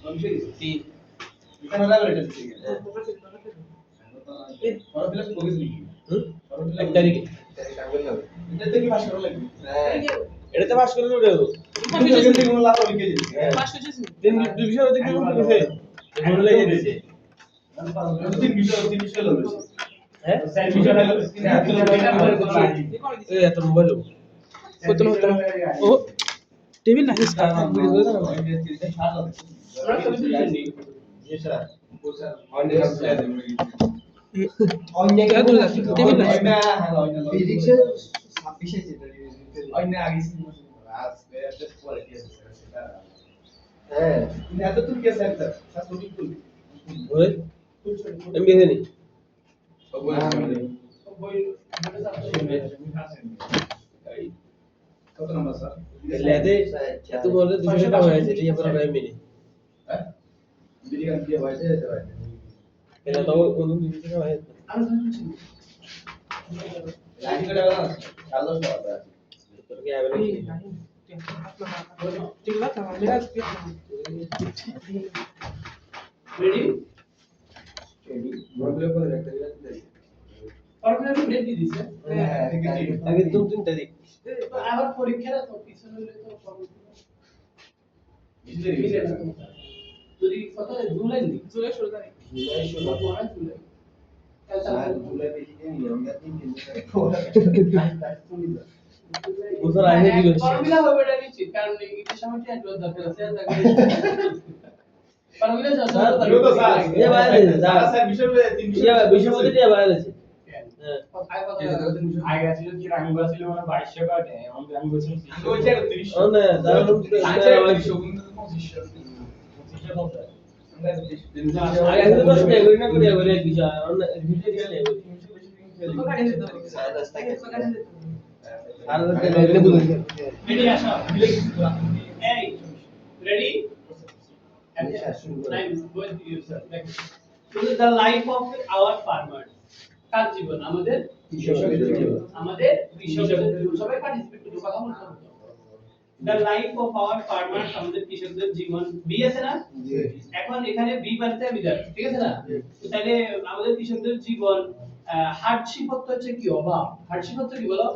অবশ্যই 3 এখানে লাগালে এটা ঠিক আছে ফর্ম ফিল আপ করিস নি ফর্ম ফিল আপ তারিখে এটা থেকে পাস করা লাগবে হ্যাঁ এটাতে পাস করলে ওটা সেকেন্ড থেকে কোনো লাভ লিখে দিবি পাস করছিস তিন বিষয় ওদিকে কোন লিখেছে এগুলো লিখে দিয়েছে তিন বিষয় লাগবে হ্যাঁ স্যার বিষয় লাগবে এই এত মোবাইল কত হতো ও টেবিল না হিস কাটা ভিডিও করে দাও আমরা সব কিছু জানি জি স্যার অন্য क्या बोल रहा है टेबल ना फिजिक्स 26 है অন্য আগে ছিল আজকে একটা কোয়ালিটি আছে সেটা হ্যাঁ তুমি এত তুই কে স্যার স্যার তুমি তুই ওই আমি গেছে নি কত নাম্বার স্যার লেদে এত বলে 200 টাকা হয়েছে এই পুরো টাইম মিনি হ্যাঁ বিরিয়ানি দিয়ে হয়েছে এটা হয়েছে এটা তো কোন 200 টাকা হয়েছে আমি শুনছি লাইন করে দাও চালু করো তোর কি আবেলে ঠিক না তো মেরা রেডি রেডি বললে করে রাখতে দিই और मैं भी रेडी দিছে হ্যাঁ আগে 2-3 তারিখ আবার পরীক্ষা তো পিছনে হলে তো প্রবলেম যদি কত জুলাই জুলাই 16 তারিখ জুলাই 16 জুলাই জুলাই বেশি দিন আমরা 3 দিন করে ওদের আগে দিল ফর্মুলা হবে এটা নিশ্চিত কারণ এই সময়টা একটু দরকার আছে ফর্মুলা যত তো স্যার এ বাইরে স্যার বিষয় 3 বিষয় মধ্যে দিয়ে বাইরে আছে আগে ছিল কি রাঙ্গি ছিল মানে 2200 টাকা দেয় আমি বলছি আমি বলছি 30 ও না দাঁড়ানো আচ্ছা 2500 বলতে আগে তো প্রশ্ন এগুলো না করে এগুলো কিছু অন্য ভিডিও দিলে তো কাটে দিতে হবে স্যার রাস্তা কে আর এগুলো বলেছে রেডি আসো এই ready I'm going to use that. This is the life of our farmer. কার জীবন আমাদের কৃষকের জীবন আমাদের কৃষকদের সবাই পার্টিসিপেট করতে কথা বলতে হবে the life of our farmers আমাদের কৃষকদের জীবন বি আছে না জি এখন এখানে বি বানতে আমি যাব ঠিক আছে না তাহলে আমাদের কৃষকদের জীবন হার্ডশিপ হচ্ছে কি অভাব হার্ডশিপ হচ্ছে কি বলো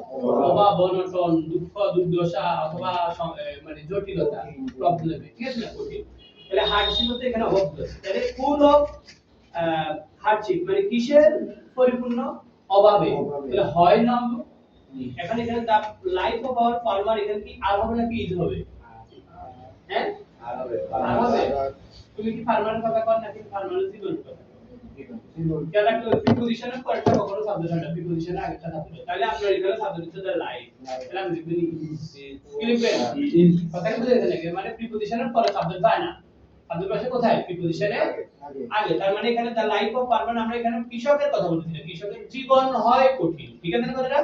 অভাব অনটন দুঃখ দুর্দশা অথবা মানে জটিলতা প্রবলেম ঠিক আছে না ওকে তাহলে হার্ডশিপ হচ্ছে এখানে অভাব আছে তাহলে ফুল অফ হার্ডশিপ মানে কিসের পরিপূর্ণ অভাবে তাহলে হয় না এখন এখানে the life of our farmer এখানে কি আর হবে নাকি ইজ হবে হ্যাঁ আর হবে তুমি কি ফার্মারের কথা কর নাকি ফার্মারের জীবন কথা কেন একটা প্রিপোজিশনের পরেরটা কখনো সাবজেক্ট হয় না প্রিপোজিশনের আগেরটা সাবজেক্ট তাহলে আপনার এখানে সাবজেক্ট হচ্ছে দা লাইফ তাহলে আমি লিখব কি লিখবেন কথা কি বুঝাইছেন নাকি মানে প্রিপোজিশনের পরে সাবজেক্ট যায় না সাবজেক্ট আসে কোথায় প্রিপোজিশনে আগে তার মানে এখানে দা লাইফ অফ ফার্মার আমরা এখানে কৃষকের কথা বলতেছি কৃষকের জীবন হয় কঠিন ঠিক আছে না কথাটা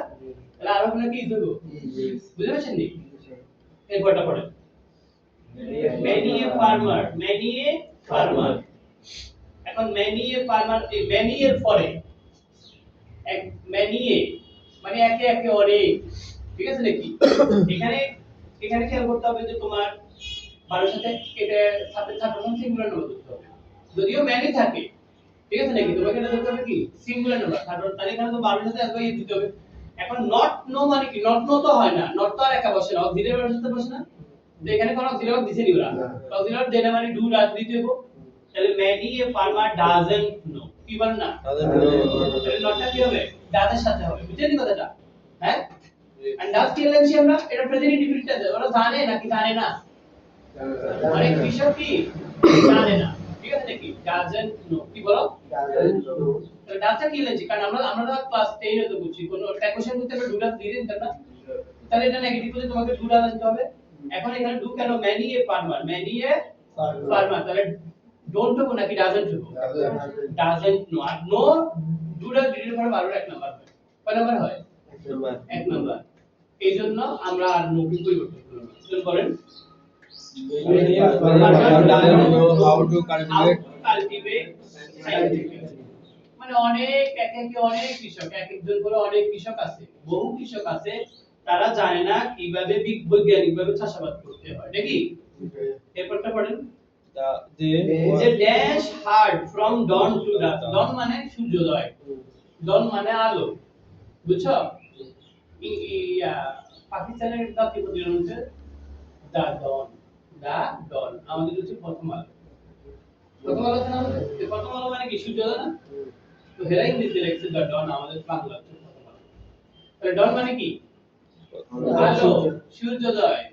তাহলে আরো কি দেব বুঝতে পারছেন নি এরপরটা পড়েন many a farmer এখন many a farmer এই many এর পরে এক many a মানে একে একে অনেক ঠিক আছে নাকি এখানে এখানে খেয়াল করতে হবে যে তোমার 12 সাথে এটা সাথে থাকার সিঙ্গুলার নাম্বার ধরতে হবে যদিও many থাকে ঠিক আছে নাকি তোমাকে এটা ধরতে হবে কি সিঙ্গুলার নাম্বার কারণ তাহলে এখানে তো 12 সাথে আসবে এই দিতে হবে এখন নট নো মানে কি নট নো তো হয় না নট তো আর একা বসে না অক্সিলারি বসে বসে না তো এখানে কোন অক্সিলারি দিছে নি ওরা অক্সিলারি দেনা মানে ডু রাত দিতে হবে তাহলে many a farmer doesn't know কি বল না তাহলে নটটা কি হবে ডাজের সাথে হবে বুঝছেন কথাটা হ্যাঁ এন্ড ডাজ কি লাগছে আমরা এটা প্রেজেন্ট ইনডিফিনিট আছে ওরা জানে নাকি জানে না মানে কৃষক কি জানে না ঠিক আছে নাকি doesn't know কি বলো doesn't know তো ডাটা কি লাগছে কারণ আমরা ক্লাস 10 এ তো বুঝছি কোন একটা কোশ্চেন করতে আমরা ডুটা দিয়ে দিন না তাহলে এটা নেগেটিভ হলে তোমাকে ডুটা দিতে হবে এখন এখানে ডু কেন many a farmer তাহলে ডোন্ট তো নাকি ডাজন্ট নো আর নো ডুটা ডিটেল করে 12 এক নাম্বার হয় কয় নাম্বার হয় এক নাম্বার এইজন্য আমরা আর নো কি পরিবর্তন করব শুনুন করেন how to cultivate scientifically মানে অনেক এক একে অনেক কৃষক এক একজন করে অনেক কৃষক আছে বহু কৃষক আছে তারা জানে না কিভাবে বৈজ্ঞানিকভাবে চাষাবাদ করতে হয় নাকি এরপরটা পড়েন যে dash hard from dawn to dusk. Dawn মানে সূর্যোদয়, ডন মানে আলো, বুঝছো? পাকিস্তানের জাতীয় প্রতীক হচ্ছে দা ডন, দা ডন। আমাদের হচ্ছে প্রথম আলো। প্রথম আলো না, প্রথম আলো মানে কি সূর্যোদয় না? তো হেরা ইংরেজিতে লিখছে দা ডন, আমাদের বাংলা হচ্ছে প্রথম আলো। তাহলে ডন মানে কি? আলো, সূর্যোদয়।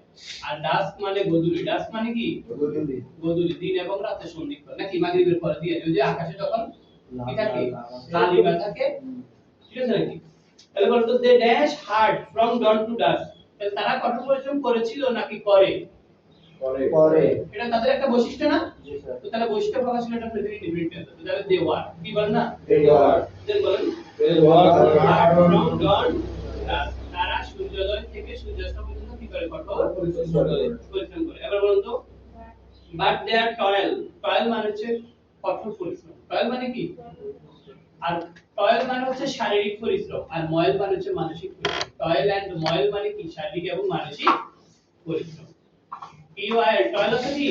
আর ডাস্ক মানে গোধূলি। ডাস্ক মানে কি? গোধূলি। গোধূলি, দিন এবং রাতের সন্ধিক্ষণ, নাকি মাগরিবের পরে দিয়ে যদি আকাশে যখন কি থাকে, লালিমা থাকে, ঠিক আছে নাকি? তাহলে বলতো they dash hard from dawn to dusk. তাহলে তারা কঠোর পরিশ্রম করেছিল নাকি করে? করে। এটা তাদের একটা বৈশিষ্ট্য না? জি স্যার। তো তাহলে বৈশিষ্ট্য প্রকাশ হলো এটা প্রেজেন্ট ইনডিফিনিট। তো তাহলে দে ওয়ার কি বলেন না? দে ওয়ার। দেন বলেন they were hard from dawn to dusk. তারা সূর্যোদয় থেকে সূর্যাস্ত পর্যন্ত কি করে? কঠোর পরিশ্রম করে। এবার বলুন তো, বাট দেয়ার টয়েল, টয়েল মানে হচ্ছে কঠোর পরিশ্রম। টয়েল মানে কি? আর টয়েল মানে হচ্ছে শারীরিক পরিশ্রম, আর ময়েল মানে হচ্ছে মানসিক পরিশ্রম। টয়েল এন্ড ময়েল মানে কি? শারীরিক এবং মানসিক পরিশ্রম। টয়েল হচ্ছে কি?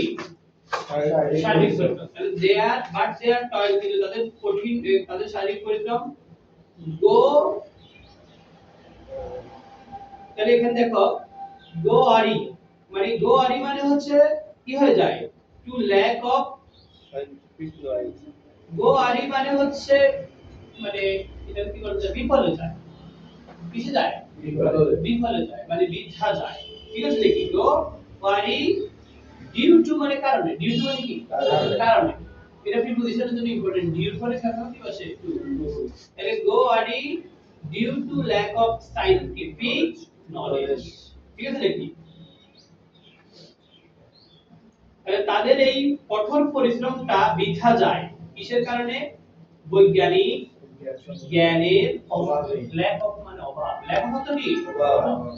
শারীরিক পরিশ্রম। তাহলে দেয়ার বাট দেয়ার টয়েল, কিন্তু তাদের কঠিন, তাদের শারীরিক পরিশ্রম গো। তাহলে এখানে দেখো গো আরি মানে, গো আরি মানে হচ্ছে কি হয়ে যায়? To lack of scientific knowledge. গো আরি মানে হচ্ছে মানে এটা কি বলতে যায়? বিফলে যায়। কিসে যায়? বিফলে যায় মানে বৃথা যায়। ঠিক আছে নাকি? গো আরি ডিউ টু মানে কারণে, ডিউ টু মানে কি? কারণে। এটা প্রিপজিশনের জন্য ইম্পর্টেন্ট। ডিউ পরে থাকবে কি বসে? টু। তাহলে গো আরি due to lack of scientific knowledge. ঠিক আছে নাকি? তাহলে তাদের এই কঠোর পরিশ্রমটা বৃথা যায় কিসের কারণে? বৈজ্ঞানিক জ্ঞানের অভাবে। ল্যাক অফ মানে অভাব, ল্যাক অফ তো কি?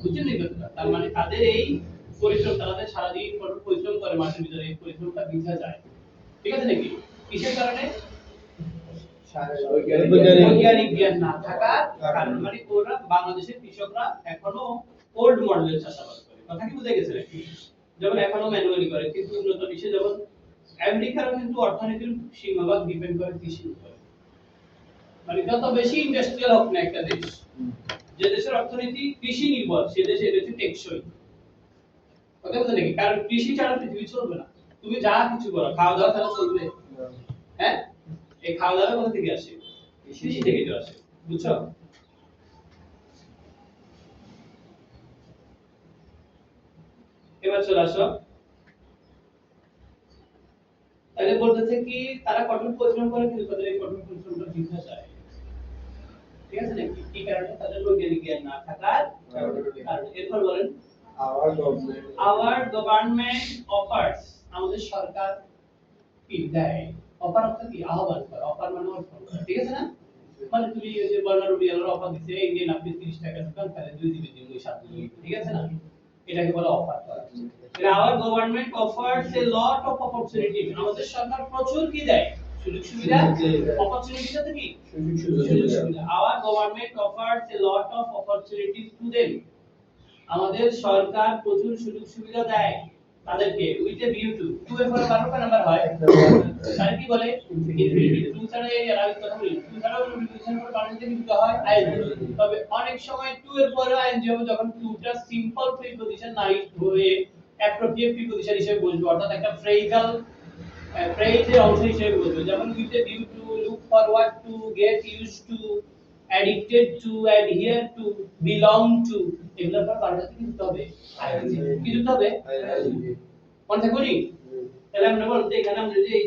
বুঝছেন নি কথাটা? তার মানে তাদের এই পরিশ্রম, তাদের সারা দিন কঠোর পরিশ্রম করে মাঠের ভিতরে, এই পরিশ্রমটা বৃথা যায়। ঠিক আছে নাকি? কিসের কারণে? বৈজ্ঞানিক জ্ঞান না থাকার কারণে। মানে ওরা বাংলাদেশের কৃষকরা এখনো ওল্ড মডেলের চাষাবাদ করে। কথা কি বুঝে গেছে নাকি? যেমন এখনো ম্যানুয়ালি করে, কিন্তু উন্নত বিশ্বে যেমন আমেরিকারও কিন্তু অর্থনীতির সিংহভাগ ডিপেন্ড করে কৃষির উপর। মানে যত বেশি ইন্ডাস্ট্রিয়াল হোক না একটা দেশ, যে দেশের অর্থনীতি কৃষি নির্ভর, সে দেশে এটা হচ্ছে টেকসই। কথা বুঝে নাকি? কারণ কৃষি ছাড়া পৃথিবী চলবে না। তুমি যা কিছু করো, খাওয়া দাওয়া ছাড়া চলবে? হ্যাঁ, এই খাওয়া দাওয়া কোথা থেকে আসে? কৃষি থেকে তো আসে। বুঝছো? এবার চলে আসো। তাহলে বলতেছে কি তারা কঠোর পরিশ্রম করে, কিন্তু তাদের এই কঠোর পরিশ্রমটা বৃথা যায়। ঠিক আছে নাকি? কি কারণে? তাদের বৈজ্ঞানিক জ্ঞান না থাকার কারণে। এরপর বলেন আওয়ার গভর্নমেন্ট অফার্স, আমাদের সরকার কি দেয়? অফার অর্থ কি? আহ্বান করে। অফার মানে অফার। ঠিক আছে না? মানে তুমি এই যে বর্ণাঢ্য বিয়ালের অফার দিছে, এই দিন আপনি 30 টাকা দোকান তাহলে 2 দিবেন, 7 দিবেন। ঠিক আছে না? এটাকে বলে অফার করা। Our government offers a lot of opportunity, আমাদের সরকার প্রচুর কি দেয়? সুযোগ সুবিধা। অপরচুনিটি তো কি? সুযোগ সুবিধা। Our government offers a lot of opportunities to them, আমাদের সরকার প্রচুর সুযোগ সুবিধা দেয় তাদেরকে। উইথ এ ভিউ টু এর পরে 12টা নাম্বার হয়, তার কি বলে? ইনফিনিটিভ। টু ছাড়া এই আর কথা বলি, টু ছাড়াও প্রিপোজিশন পরে বানাতে কিন্তু হয় আইএনজি। তবে অনেক সময় টু এর পরে আইএনজি হবে যখন টুটা সিম্পল প্রিপোজিশন নাই হয়ে অ্যাপ্রোপ্রিয়েট প্রিপোজিশন হিসেবে বসবে, অর্থাৎ একটা ফ্রেজের অংশ হিসেবে বসবে। যেমন with a view to, look forward to, get used to, addicted to, adhere to, belong to, এগুলোর পর বারবার কিন্তু হবে আইএনজি। কি যুক্ত হবে? আইএনজি। মনে থাকবে নি? তাহলে আমরা বলতে এখানে আমরা যে এই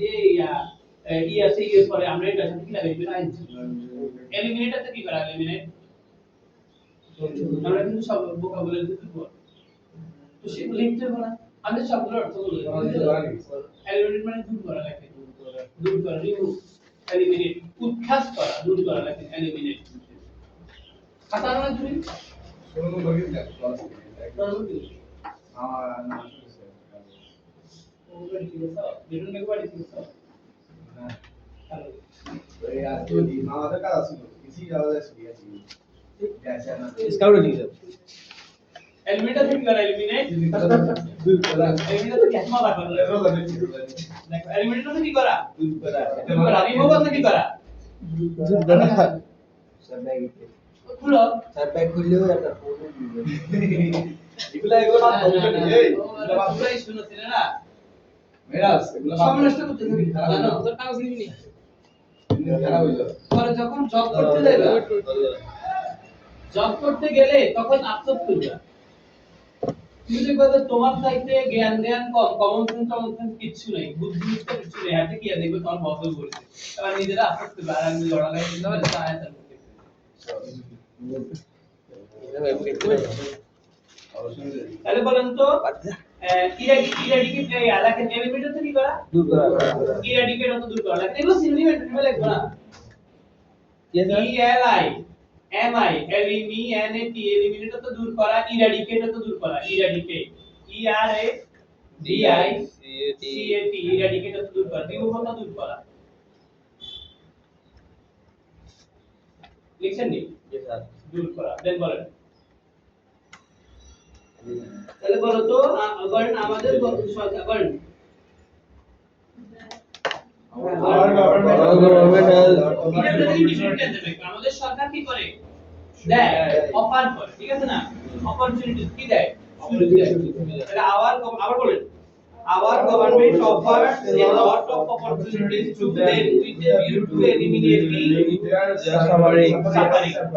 যে আছে এর পরে আমরা এটা সাথে কি লাগাইব? আইএনজি। এলিমিনেট আছে কি করা? এলিমিনেট আমরা কিন্তু সব ভোকাবুলারি দিতে পারবো, তো সেগুলো লিখতে হবে না। আমি সবগুলোর অর্থ বলবো। এলিমিনেট মানে দূর করা, লাগে দূর করা, রিমুভ। এলিমিনেট উৎখাত করা, দূর করা, লাগে এলিমিনেট। খাতা না তুমি শোনো বলি না ক্লাস কি না ওগুলো ঠিক আছে বেরুন মেঘ বাড়ি ঠিক আছে না হ্যালো ওই আজকে দি মামাদের কাজ আছে কিছু যাওয়া যায় ঠিক আছে ঠিক আছে না স্কাউট ঠিক আছে এলিমিনেটর থেকে করা এলিমিনেট এলিমিনেটর থেকে কেমন মজা করে দেখো এলিমিনেটর থেকে কি করা দূর করা রিমুভার থেকে কি করা খুলো ব্যাগ খুললেও একটা এগুলা বাদ কমপ্লিট এই পুরাই শুনছিল না মেরাজ এগুলা বাদ সময় নষ্ট করতে থাকি জানো তোর কাগজ নিবি নি খারাপ হইলো পরে যখন জব করতে যাবে জব করতে গেলে তখন আফসোস করবে তুমি দেখবে যে তোমার চাইতে জ্ঞান কম কমন সেন্স কিচ্ছু নাই বুদ্ধিমত্তা কিচ্ছু নেই হাতে কি আর দেখবে তোমার বদল করেছে এবার নিজেরা আফসোস করবে আর আমি লড়াই দিতে হবে তা আয়াত তাহলে বলেন তো ইরাডিকেট এই আলাকে এলিমিনেটর থেকে কি করা দূর করা ইরাডিকেট অত দূর করা লাগে এগুলো সিনোনিম তুমি লিখবো না ELI MI ELIMINAT এলিমিনেটর তো দূর করা ইরাডিকেট তো দূর করা ইরাডিকেট ERADICAT ইরাডিকেট তো দূর করা রিমুভ তো দূর করা লিখছেন নি দূর করা দেন বলেন তাহলে বলো তো বলেন আমাদের সরকার বলেন আমাদের সরকার কি করে দেয় অফার করে ঠিক আছে না অপরচুনিটি কি দেয় সুযোগ দেয় তাহলে আবার বলেন our government offers a lot of opportunities to them with a view to eliminating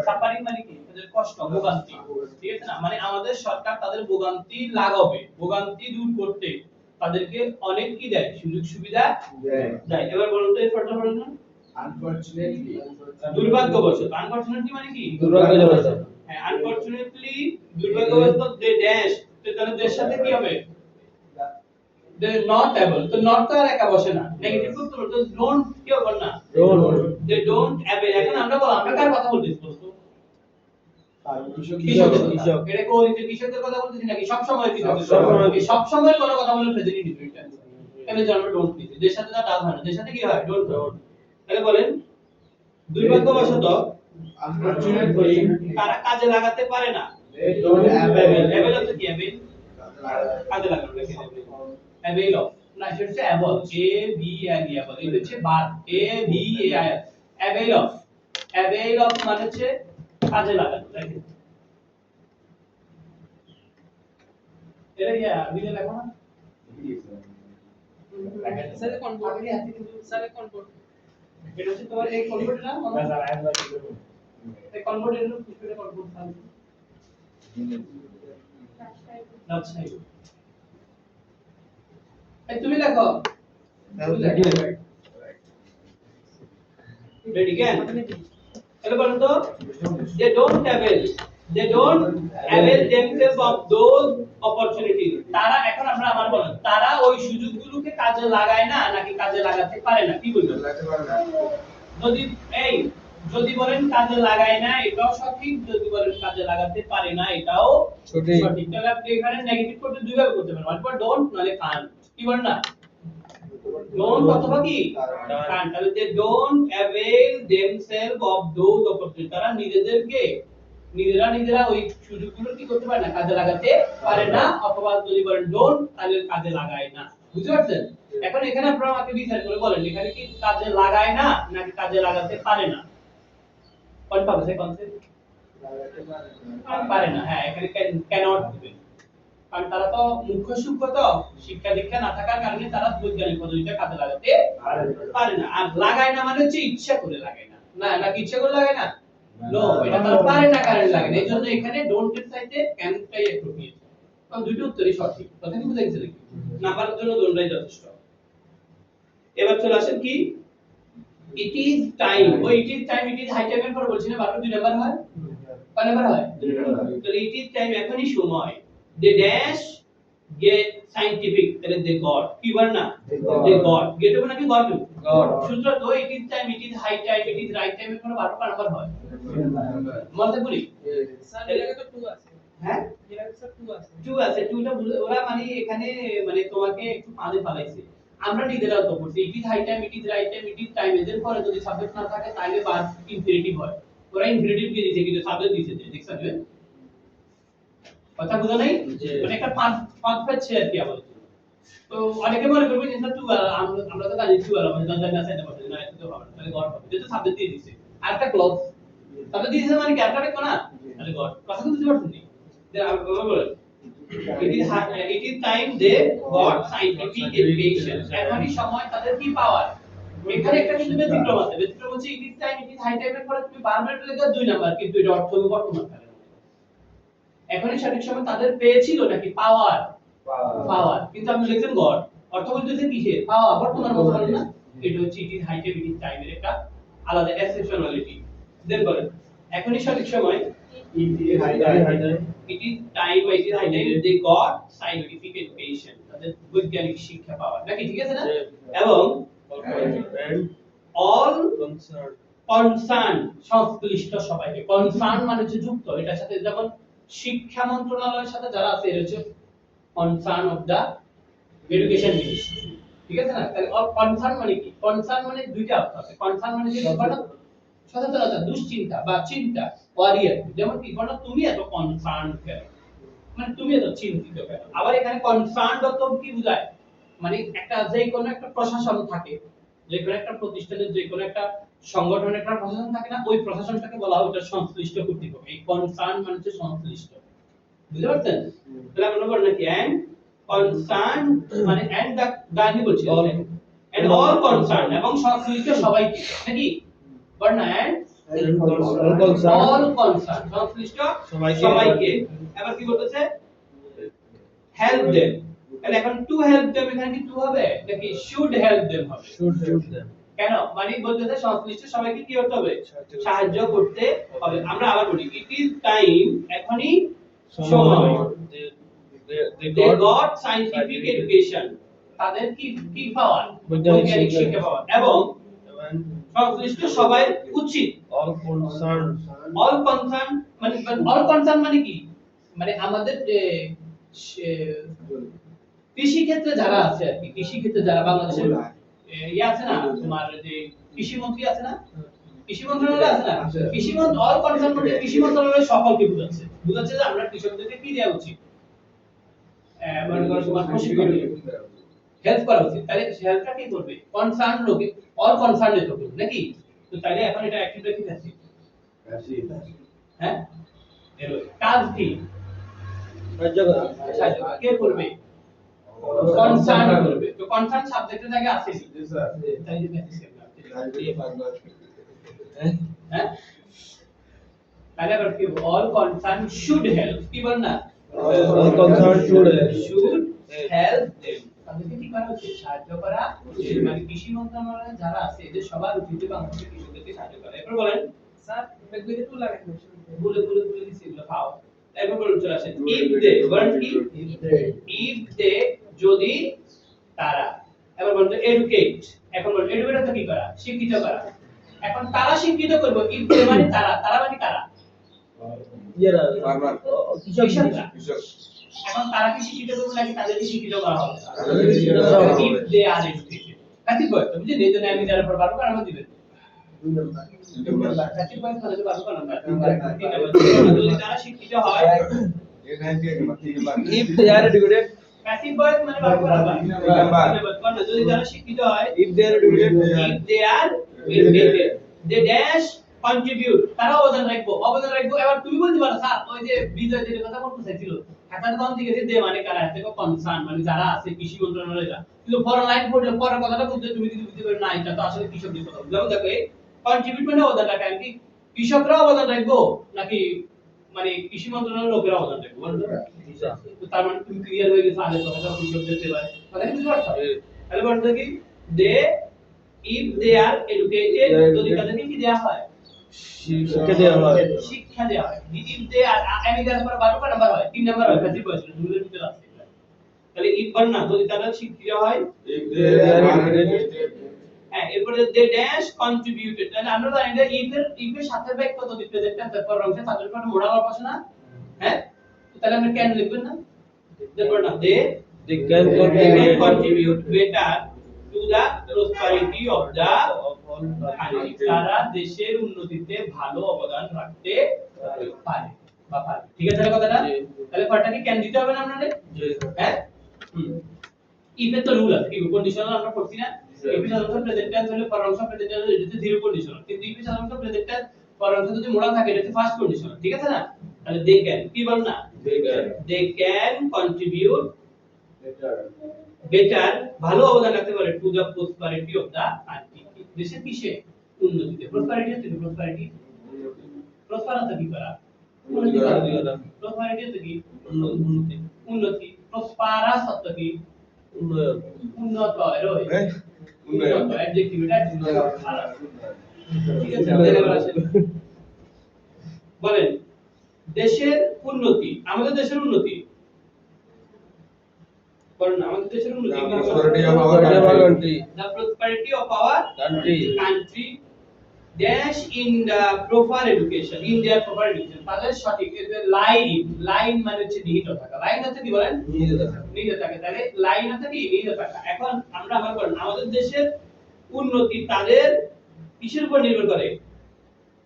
suffering মানে কি তাদের কষ্ট ভোগান্তি ঠিক আছে না মানে আমাদের সরকার তাদের ভোগান্তি লাগাবে ভোগান্তি দূর করতে তাদেরকে অনেক কি দেয় সুযোগ সুবিধা দেয় এবার বলুন তো এই ফটো পড়ুন না আনফরচুনেটলি দুর্ভাগ্যবশত আনফরচুনেটলি মানে কি দুর্ভাগ্যবশত হ্যাঁ আনফরচুনেটলি দুর্ভাগ্যবশত দে ড্যাশ তো তাহলে দেশ সাথে কি হবে দে নট এবল তো নট তো আর একা বসে না নেগেটিভ করতে হবে তো ডোন্ট কি হবে না দে ডোন্ট এবল এখন আমরা কার কথা বলতেছি বলতো কৃষক এটা কোন কৃষকদের কথা বলতেছি নাকি সব সময় সব সময় কোন কথা বলে প্রেজেন্ট ডিফারেন্ট এখানে যে আমরা ডোন্ট নিছি দেশ সাথে না হয় না দেশ সাথে কি হয় ডোন্ট তাহলে বলেন দুর্ভাগ্যবশত আনফরচুনেটলি তারা কাজে লাগাতে পারে না they don't avail অ্যাভেল তো কি অ্যাভেল কাজে লাগানো রেখে দেবে অ্যাভেল অফ না সেটা হচ্ছে able A B L E able এটা হচ্ছে বাদ A B A I avail of মানে হচ্ছে কাজে লাগানো দেখেন এটা ইয়া বিলে লেখো না স্যার কনভার্ট স্যার কনভার্ট এটা হচ্ছে তোমার এই কনভার্ট না এই কনভার্ট এর পুষ্পে কনভার্ট থাকে আচ্ছা এই তুমি লেখো রেডি কেন তাহলে বলুন তো they don't avail themselves of those opportunities তারা এখন আমরা আমার বলেন তারা ওই সুযোগগুলোকে কাজে লাগায় না নাকি কাজে লাগাতে পারে না কি বলবেন যদি বলেন কাজে লাগায় না এটাও সঠিক যদি বলেন কাজে লাগাতে পারে না এটাও সঠিক তাহলে আপনি এখানে নেগেটিভ করতে দুই ভাবে করতে পারেন অথবা ডোন্ট নালে কান কি বলেন না ডোন্ট অথবা কি কান তাহলে they don't avail themselves of those opportunities তারা নিজেরা ওই সুযোগগুলো কি করতে পারে না কাজে লাগাতে পারে না অথবা যদি বলেন ডোন্ট তাহলে কাজে লাগায় না বুঝতে পারছেন এখন এখানে আপনারা আমাকে বিচার করে বলেন এখানে কি কাজে লাগায় না নাকি কাজে লাগাতে পারে না কোনটা হবে কনসেপ্ট পারে না হ্যাঁ এখানে ক্যানট দিবেন কারণ তারা তো মুখ্য সূক্ষ্ম তো শিক্ষা দীক্ষা না থাকার কারণে তারা বৈজ্ঞানিক পদ্ধতিতে কাজে লাগাতে পারে না আর লাগায় না মানে হচ্ছে ইচ্ছা করে লাগায় না নাকি ইচ্ছা করে লাগায় না নো এটা তারা পারে না কারণে লাগে না এইজন্য এখানে ডোন্ট এর সাইডে ক্যানটাই অ্যাপ্রোপ্রিয়েট কারণ দুটো উত্তরই সঠিক কথা কি বুঝাইছে নাকি নাম্বারের জন্য ডোন্টই যথেষ্ট এবার চলে আসেন কি it is time ওই it is time it is high time এর পর বলছি না বারবার দুই নাম্বার হয় কয় নাম্বার হয় তো it is time এখনই সময় they dash get scientific তাহলে they got কি বল না they got get হবে নাকি got সূত্র তো it is time it is high time it is right time এর পর বারবার নাম্বার হয় মনে করি স্যার এর আগে তো 2 আছে হ্যাঁ এর আগে স্যার 2 আছে 2টা ওরা মানে এখানে মানে তোমাকে একটু পাদে পালাইছে আমরা নিজেরাও তো করছি it is high time it is right time it is time এদের পরে যদি সাবজেক্ট না থাকে তাহলে বাদ ইনফিনিটিভ হয় ওরা ইনফিনিটিভ দিয়ে দিয়েছে কিন্তু সাবজেক্ট দিয়েছে দেখছেন কথা বুঝা নাই? জি। মানে একটা পাঁচ পাচ্ছে আর কি আমাদের। তো অনেকে মনে করবে যে টু আমরা তো জানি টু মানে দরজা না সাইডে বসে না এটা তো হবে না তাহলে গড হবে যেটা সাবজেক্ট দিয়ে দিছে আর একটা ক্লজ সাবজেক্ট দিয়ে দিছে মানে কি আরেকটা দেখো না তাহলে গড কথা বুঝতে পারছেন নি যে আমরা বলেন it is time they got scientific education এখনই সময় তাদের কি পাওয়ার এখানে একটা কিন্তু ব্যতিক্রম আছে ব্যতিক্রম হচ্ছে it is time it is high time এর পরে তুমি বারবার লেখা দুই নাম্বার কিন্তু এটা অর্থ বর্তমান কালে এখনই সঠিক সময় তাদের পেয়েছিল নাকি পাওয়ার পাওয়ার কিন্তু আপনি লিখছেন গড অর্থ বলতেছে কিসের পাওয়ার বর্তমান বলতে পারেন না এটা হচ্ছে it is high time it is টাইমের একটা আলাদা এক্সেপশনালিটি দেন বলেন এখনই সঠিক সময় it is high time it is time it is high time they got scientific education তাদের বৈজ্ঞানিক শিক্ষা পাওয়ার নাকি ঠিক আছে না এবং all concern সংশ্লিষ্ট সবাইকে কনসার্ন মানে হচ্ছে যুক্ত এটার সাথে যেমন শিক্ষা মন্ত্রণালয়ের সাথে যারা আছে এর হচ্ছে concern of the education ministry ঠিক আছে না তাহলে অল কনসার্ন মানে কি কনসার্ন মানে দুইটা অর্থ আছে কনসার্ন মানে যে ব্যাপারটা সচেতনতা দুশ্চিন্তা বা চিন্তা ওয়ারিয়ার যেমন কি বলো তুমি এত কনসার্ন কেন মানে তুমি এত চিন্তিত কেন আবার এখানে কনসার্ন অর্থ কি বোঝায় মানে একটা যে কোনো একটা প্রশাসন থাকে যে কোনো একটা প্রতিষ্ঠানের যে কোনো একটা সংগঠনের একটা প্রশাসন থাকে না ওই প্রশাসনটাকে বলা হয় ওটা সংশ্লিষ্ট কর্তৃপক্ষ এই কনসার্ন মানে হচ্ছে সংশ্লিষ্ট বুঝতে পারছেন তাহলে আমরা বলবো নাকি এন্ড কনসার্ন মানে এন্ড দা গানি বলছি এন্ড অল কনসার্ন এবং সংশ্লিষ্ট সবাইকে নাকি বলনা এন্ড অল কনসার্ন সংশ্লিষ্ট সবাইকে এবার কি বলতেছে হেল্প देम তাহলে এখন টু হেল্প देम এখানে কি টু হবে নাকি শুড হেল্প देम হবে কেন মানে বলতেছে সংশ্লিষ্ট সবাইকে কি করতে হবে সাহায্য করতে হবে আমরা আবার বলি ইট ইজ টাইম এখনই সময় they got scientific education তাদের কি পাওয়ার বৈজ্ঞানিক শিক্ষা পাওয়ার এবং সংশ্লিষ্ট সবাই উচিত all concern all concern মানে কি মানে আমাদের যে কৃষি ক্ষেত্রে যারা আছে আর কি কৃষি ক্ষেত্রে যারা বাংলাদেশের আছে না তোমার যে কৃষি মন্ত্রী আছে না কৃষি মন্ত্রণালয় আছে না কৃষি মন্ত্রী অল কনসার্ন মানে কৃষি মন্ত্রণালয় সকলকে বুঝাচ্ছে যে আমরা কৃষকদেরকে কি দেওয়া উচিত মানে তোমার প্রশিক্ষণ হেল্প করা উচিত তাহলে হেল্পটা কি করবে কনসার্ন লোকে অল কনসার্ন লোক নাকি তো তাইলে এখন এটা অ্যাক্টিভ রেখে যাচ্ছে হ্যাঁ এর কাজ কি কে করবে কনসার্ন করবে তো কনসার্ন সাবজেক্টের জায়গায় আছে তাই যে হ্যাঁ তাহলে আবার কি অল কনসার্ন শুড হেল্প কি বল না all concern should help them তাদেরকে কি করা উচিত সাহায্য করা উচিত মানে কৃষি মন্ত্রণালয়ে যারা আছে এদের সবার উচিত বাংলাদেশের কৃষকদেরকে সাহায্য করা এরপর বলেন স্যার বেগবিতে টু লাগাই বলে দিছি এগুলো পাও এরপর বলুন চলে আসেন ইফ দে বলেন কি ইফ দে যদি তারা এবার বলুন এডুকেট এখন বলুন এডুকেট তো কি করা শিক্ষিত করা এখন তারা শিক্ষিত করব ইফ দে মানে তারা মানে কারা কৃষকরা এখন তারা কি শিক্ষিত করবে নাকি তাদেরকে শিক্ষিত করা হবে ইফ দে আর এডুকেটেড কাটি বল তুমি যে নেজন আমি যারা পর বারো কারণ দিবেন কাটি বল তাহলে বারো কারণ যদি তারা শিক্ষিত হয় if they are educated passive voice মানে বারো কারণ যদি তারা শিক্ষিত হয় if they are educated if they are educated they dash contribute তারা অবদান রাখবো এবার তুমি বলতে পারো স্যার ওই যে বিজয় যে কথা বলতে চাইছিল খাতার দাম দিকে দে মানে কারা আছে কনসার্ন মানে যারা আছে কৃষি মন্ত্রণালয়রা কিন্তু পর লাইন পড়লে পর কথাটা বুঝতে তুমি যদি বুঝতে পারো না এটা তো আসলে কৃষকদের কথা যেমন দেখো কন্ট্রিবিউট মানে অবদান রাখা কি কৃষকরা অবদান রাখবো নাকি মানে কৃষি মন্ত্রণালয়ের লোকেরা অবদান রাখবো বলতো তো তার মানে তুমি ক্লিয়ার হয়ে গেছো আগে কথাটা কৃষকদের দেবে কথা কি বুঝতে পারছো তাহলে বলতো কি দে ইফ দে আর এডুকেটেড যদি তাদেরকে কি দেয়া হয় শিক্ষা দেওয়া হয় শিক্ষা দেওয়া হয় ইফ দে আর আমি যার পর 12 নাম্বার হয় 3 নাম্বার হয় প্যাসিভ ভয়েস দুটোর ভিতরে আছে তাহলে ইফ বল না যদি তারা শিক্ষিত হয় if they are educated হ্যাঁ এরপরে দে ড্যাশ কন্ট্রিবিউটেড তাহলে আমরা জানি যে ইফ এর সাথে ব্যাক কত দিতে যেটা তারপর অংশে তাদের পরে মোড়া হওয়ার পাশে না হ্যাঁ তাহলে আমরা কেন লিখবেন না দেখবেন না they can contribute better to the prosperity of the country তারা দেশের উন্নতিতে ভালো অবদান রাখতে পারে বা পারে ঠিক আছে কথাটা তাহলে ফরটাকে ক্যান দিতে হবে না আপনাদের? হ্যাঁ ইফ এর তো রুল আছে, ইফ কন্ডিশনাল আমরা করছি না, ইফ এর সাধারণত প্রেজেন্ট টেন্স হলে পর অংশ প্রেজেন্ট টেন্স হলে এটাতে জিরো কন্ডিশনাল, কিন্তু ইফ এর সাধারণত প্রেজেন্ট টেন্স পর অংশ যদি মোড়া থাকে এটাতে ফার্স্ট কন্ডিশনাল, ঠিক আছে না? তাহলে দে ক্যান কি বল না, দে ক্যান কন্ট্রিবিউট বেটার, ভালো অবদান রাখতে পারে to the prosperity of the country, দেশের কিসে উন্নতিতে, প্রসপারিটি হচ্ছে কি, প্রসপারিটি প্রসপারতা কি করা, উন্নতি করা, প্রসপারিটি হচ্ছে কি উন্নতি, উন্নতি, প্রসপারাস হচ্ছে কি উন্নয়ন, উন্নত এরই উন্নয়ন। উন্নত অ্যাডজেক্টিভ এটা ঠিক আছে, আমাদের এবার আসেন বলেন দেশের উন্নতি, আমাদের দেশের উন্নতি বলেন আমাদের দেশের উন্নতি, The prosperity of our country. the prosperity of our Country. country dash in the proper education, in their proper education, তাদের সঠিক লাইন মানে হচ্ছে নিহিত থাকা, লাইন হচ্ছে কি বলেন নিহিত থাকা, তাহলে লাইন হচ্ছে কি নিহিত থাকা। এখন আমরা আবার বলেন আমাদের দেশের উন্নতি তাদের কিসের উপর নির্ভর করে,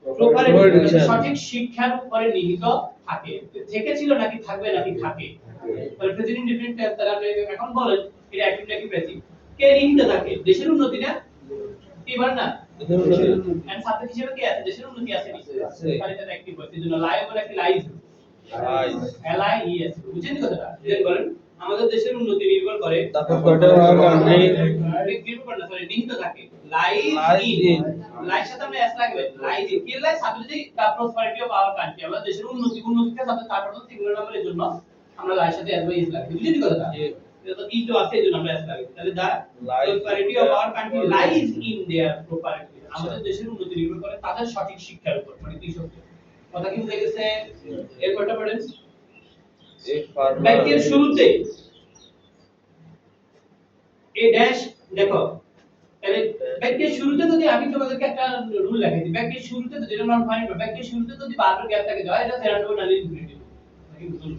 প্রপার এডুকেশন, সঠিক শিক্ষার উপরে নিহিত থাকে, থেকে ছিল নাকি থাকবে নাকি থাকে, তাহলে প্রেজেন্ট ইনডিফিনিট টেন্স তাহলে আপনি এখন বলেন এটা অ্যাক্টিভ নাকি প্যাসিভ, কে নিহিত থাকে, দেশের উন্নতি না কি বলেন না, এন্ড সাবজেক্ট হিসেবে কি আছে, দেশের উন্নতি আছে নি, তাহলে এটা অ্যাক্টিভ হয়, সেজন্য লাই বলে কি লাইজ এলআই ইএস, বুঝছেন কথাটা? দেন বলেন আমাদের দেশের উন্নতি নির্ভর করে The prosperity of our country. নির্ভর করে না, সরি নিহিত থাকে, লাইজ ইন, লাইজ সাথে আমরা এস লাগবে, লাইজ ইন কি লাই সাবজেক্ট যদি দা প্রসপারিটি অফ আওয়ার কান্ট্রি, আমাদের দেশের উন্নতিতে সাথে তারপর তো সিঙ্গুলার নাম্বারের জন্য আমরা লাইজ সাথে এস বাই ইস লাগবে, বুঝছেন কথাটা? এটা তো ই তো আছে এজন্য আমরা এস লাগবে, তাহলে the prosperity of our country lies in their prosperity, আমাদের দেশের উন্নতি নির্ভর করে তাদের সঠিক শিক্ষার উপর, মানে কৃষক কথা কি বুঝে গেছে? এরপরটা পড়েন বাক্যের শুরুতে এ ড্যাশ দেখো, তাহলে বাক্যের শুরুতে যদি আমি তোমাদেরকে একটা রুল লিখে দিই, বাক্যের শুরুতে যদি এটা নন ফাইনাল, বাক্যের শুরুতে যদি বারবার গ্যাপ থাকে যায় এটা সেরান্ডো নালি ইনফিনিটিভ, নাকি বুঝুন?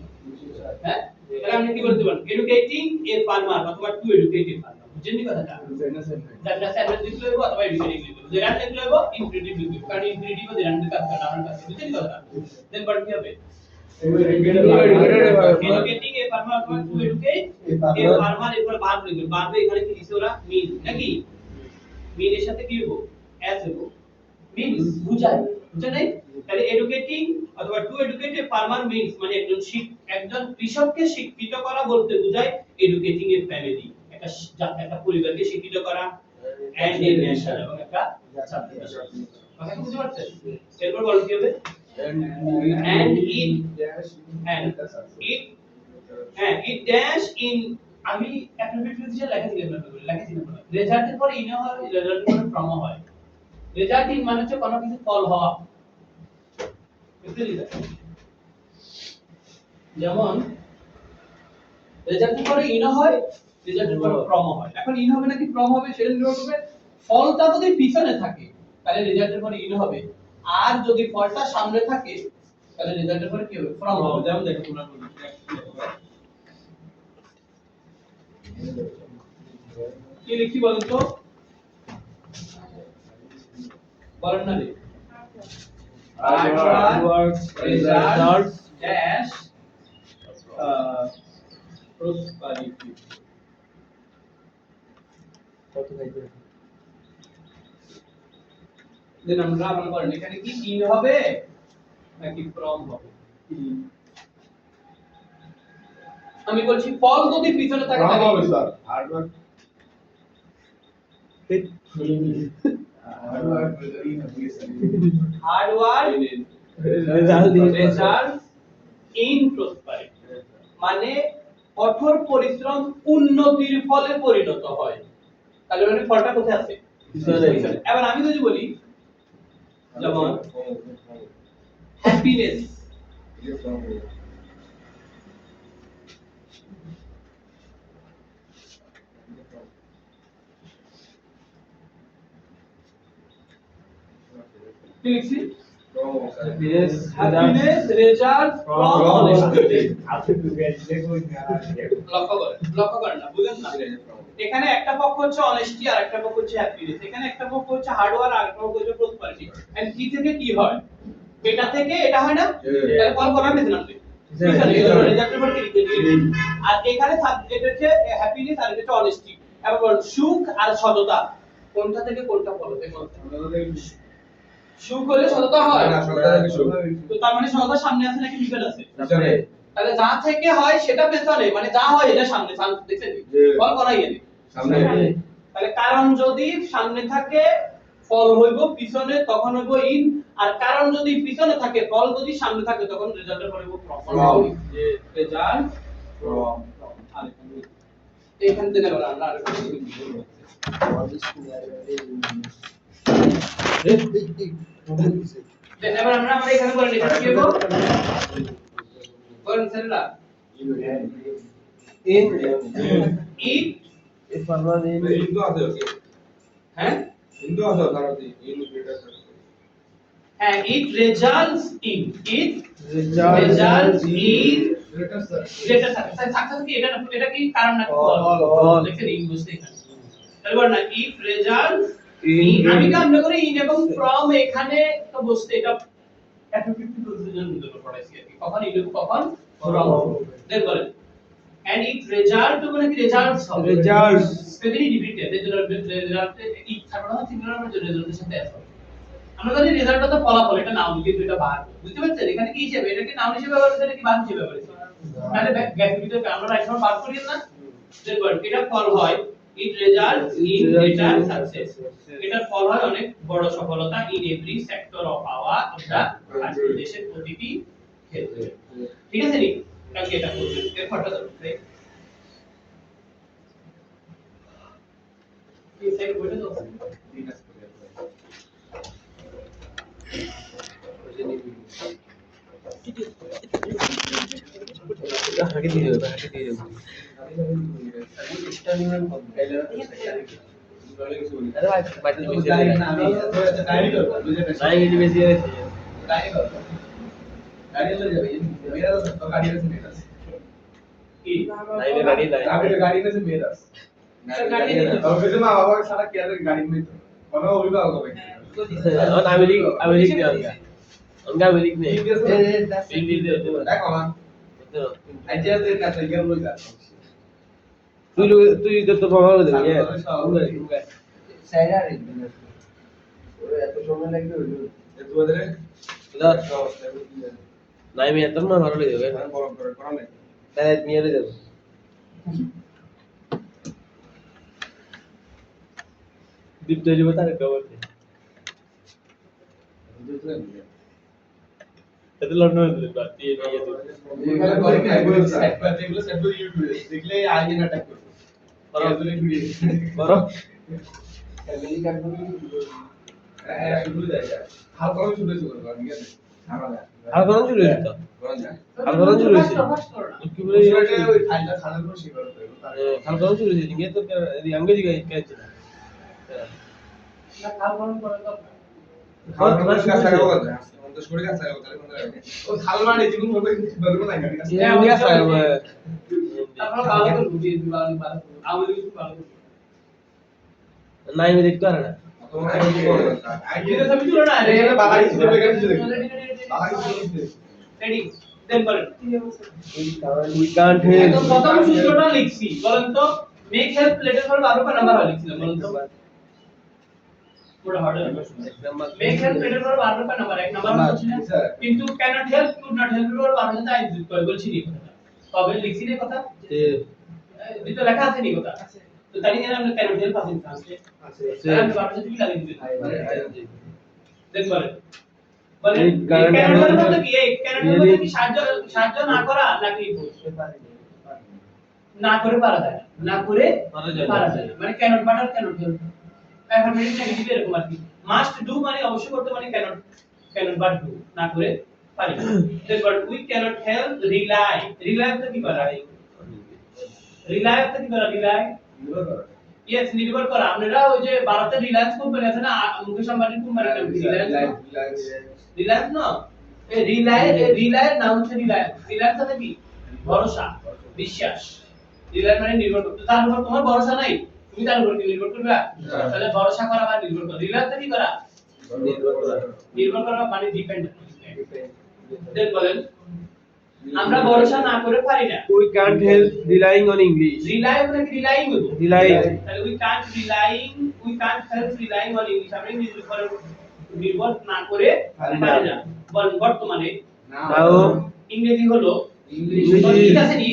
হ্যাঁ তাহলে আমরা কি বলতে পারি, এডুকেটিং এ ফার্মার অথবা টু এডুকেট এ ফার্মার, বুঝছেন কি কথাটা? যারা সেন্টেন্স লিখলে হবে অথবা এডুকেটিং লিখলে, যেরান লিখলে হবে ইনফিনিটিভ লিখবে, কারণ ইনফিনিটিভ ও যেরান কাজ করে আমার কাছে, বুঝছেন কি কথাটা? দেন বাট কি হবে, educating a farmer or to educate a farmer এরপর ভার্ব লিখবে, ভার্বে এখানে কি দিছে ওরা মিন নাকি, মিন এর সাথে কি হবো অ্যাজ হবো, মিনস বুঝায়, বুঝা নাই? তাহলে এডুকেটিং অথবা two educate a farmer means মানে একজন কৃষককে শিক্ষিত করা বলতে বোঝায় এডুকেটিং এ ফ্যামিলি, একটা পরিবারকে শিক্ষিত করা, এন্ড এ নেশন এবং একটা জাতি, কথা কি বুঝতে পারছেন? এরপর বল কি হবে, and it dash in, আমি অ্যাট্রিবিউট লিখে লিখেছিলাম না, রেজাল্টের পরে ইন হয়, রেজাল্টের পরে ফ্রম হয়, রেজাল্ট ইন মানে হচ্ছে কোনো কিছু ফল হওয়া, বুঝতে দিলে? যেমন রেজাল্টের পরে ইন হয়, রেজাল্টের পরে ফ্রম হয়, এখন ইন হবে নাকি ফ্রম হবে সেটা নির্ভর করবে ফলটা যদি পিছনে থাকে তাহলে রেজাল্টের পরে ইন হবে, আর যদি ফলটা সামনে থাকে তাহলে রেজাল্টের পরে কি হবে, ফ্রম হবে। যেমন দেখো তোমরা কি লিখি বলেন তো, বলেন না রে, Hardwork, results, ড্যাশ প্রসপারিটি, দেন আমরা আবার বলেন এখানে কি ইন হবে নাকি ফ্রম হবে, আমি বলছি ফল যদি পিছনে থাকে Wrong তাহলে হবে sir, hard work hard work result, result in prosperity, মানে কঠোর পরিশ্রম উন্নতির ফলে পরিণত হয়, তাহলে মানে ফলটা কোথায় আছে, পিছনে। এবার আমি যদি বলি যেমন হ্যাপিনেস, কি লিখছি, yes, happiness result from honesty, লক্ষ্য করেন না, বুঝেন না? এখানে একটা পক্ষ হচ্ছে অনেস্টি আর একটা পক্ষ হচ্ছে হ্যাপিনেস, এখানে একটা পক্ষ হচ্ছে হার্ড ওয়ার্ক আর একটা পক্ষ হচ্ছে প্রসপারিটি, এন্ড কি থেকে কি হয়, এটা থেকে এটা হয় না, তাহলে কল করা পেতে না, পিছনে রেজাল্টের পর কি লিখতে দিই আর এখানে এটা হচ্ছে হ্যাপিনেস আর এটা হচ্ছে অনেস্টি এবার বল সুখ আর সততা কোনটা থেকে কোনটা বলো দেখো সুখ হলে সততা হয় না, সততা থেকে সুখ। তো তার মানে সততা সামনে আছে নাকি পিছনে আছে পিছনে। তাহলে যা থেকে হয় সেটা পেছনে মানে যা হয় এটা সামনে দেখছেন ফল করাই এনে সামনে। তাহলে কারণ যদি সামনে থাকে ফল হইব পিছনে তখন হইব ইন আর কারণ যদি পিছনে থাকে ফল যদি সামনে থাকে তখন রেজাল্টের পরে হইব From। যে রেজাল্ট From। এইখান থেকে বলা আমরা আরেকটু দেন এবার আমরা এখানে বলে লিখে কি হবে বলেন স্যাররা In it if someone in Hindu আছে ওকে। হ্যাঁ হিন্দু আছে তারপরে ইন গ্রেটার। হ্যাঁ it results in it results results in greater sir. যেটা থাকে সাকসেস কি এটা কি কারণ নাকি ফল ফল। দেখেন ইন বুঝতে এখানে তাহলে বল না ইফ রেজাল্টস In ইন আমি কামনা করি ইন এবং ফ্রম এখানে তো বুঝতে এটা অ্যাট্রিবিউট প্রসিজন মধ্যে পড়াইছি আর কি কখন ইন কখন ফ্রম দেন বলেন এন্ড ইট রেজাল্ট মানে কি রেজাল্টস হবে Results। স্পেশালি রিপিটেড এর জন্য রেজাল্ট ইট থাকবে না সিঙ্গুলার মানে রেজাল্টের সাথে আছে আমরা জানি রেজাল্টটা তো ফলাফল এটা নাউন কিন্তু এটা বার বুঝতে পারছেন এখানে কি হিসেবে এটা কি নাউন হিসেবে ব্যবহার করতে কি বার হিসেবে ব্যবহার করতে তাহলে গ্যাপ ভিতরে আমরা রাইট সময় বার করি না দেখুন এটা ফল হয় it result in greater success এটা ফল হয় অনেক বড় সফলতা in every sector of our the দেশের প্রতিটি ক্ষেত্রে ঠিক আছে নি কালকে এটা করবেন এর ফটো দাও কি সাইড বলে দাও হাঁকে দিয়ে দেবে হাঁকে দিয়ে দেবে अरे भाई बाइटल बेच रहे हैं नहीं ये बेच रहे हैं কি नहीं मैं गाड़ी लाया और अमेरिक नहीं आऊंगा उनका अमेरिक नहीं इंग्लिश दे दो तू इधर तो बाबा दे यार नहीं मैं तो मार ले देगा मैं मेरे दे दो दीप तेरी बता रहा कवर थे तो लड़ना है बात ये नहीं है तो बरो আর কোন শুরু হইছে তো আর কোন শুরু হইছে কি বলে আর কোন শুরু হইছে নিয়ে তো আঙ্গে দিকে কাছে না খাল গরম করে দাও তারপর ভালো করে বুঝিয়ে দিবা আমি কিছু ভালো করে নাই আমি দেখতে পারে না এটা সবই ছিল না রে রেডি দেন বলেন we can't help একদম প্রথম সূত্রটা লিখছি বলেন তো মেক হেল্প লেটার ফর 12 কা নাম্বার লিখছিলাম বলেন তো পুরো harder make help letter for 12 কা নাম্বার এক নাম্বার হচ্ছে না কিন্তু cannot help could not help for 12 সাথে আই যুক্ত করে বলছি নি কথা কবে লিখছি রে কথা এটা লেখা আছে নি কথা তো তাই নিয়ে আমরা ক্যানট হেল্প আছে ট্রান্সলেট আছে আমি 12 সাথে কি লাগিয়ে দিতে দেন বলেন বলেন ক্যানট হেল্প বলতে কি এই ক্যানট হেল্প বলতে কি সাহায্য না করা নাকি না করে পারা যায় না করে পারা যায় মানে cannot but cannot help affirmative negative এরকম আর কি মাস্ট ডু মানে অবশ্যই করতে মানে ক্যানট বাট ডু না করে পারি না then but we cannot help rely তো কি করা রিলাই তো কি করা রিলাই ইয়েস নির্ভর করা আপনারা ওই যে ভারতে রিলায়েন্স কোম্পানি আছে না মুকেশ আম্বানির কোম্পানি নাম রিলায়েন্স না এই রিলায়ের নাম হচ্ছে রিলায়েন্স মানে কি ভরসা বিশ্বাস রিলাই মানে নির্ভর করতে তার উপর তোমার ভরসা নাই তুমি তার উপর কি নির্ভর করবে তাহলে ভরসা করা বা নির্ভর করা রিলাই তো কি করা নির্ভর করা মানে ডিপেন্ড দেন বলেন আমরা ভরসা না করে পারি না। We can't help relying on English. Rely মানে কি রিলাইং হলো? Relying. তাহলে we can't help relying on English। আমরা ইংরেজির উপর নির্ভর না করে পারি না। বর্তমানে Now ইংরেজি হলো English ঠিক is আছে নি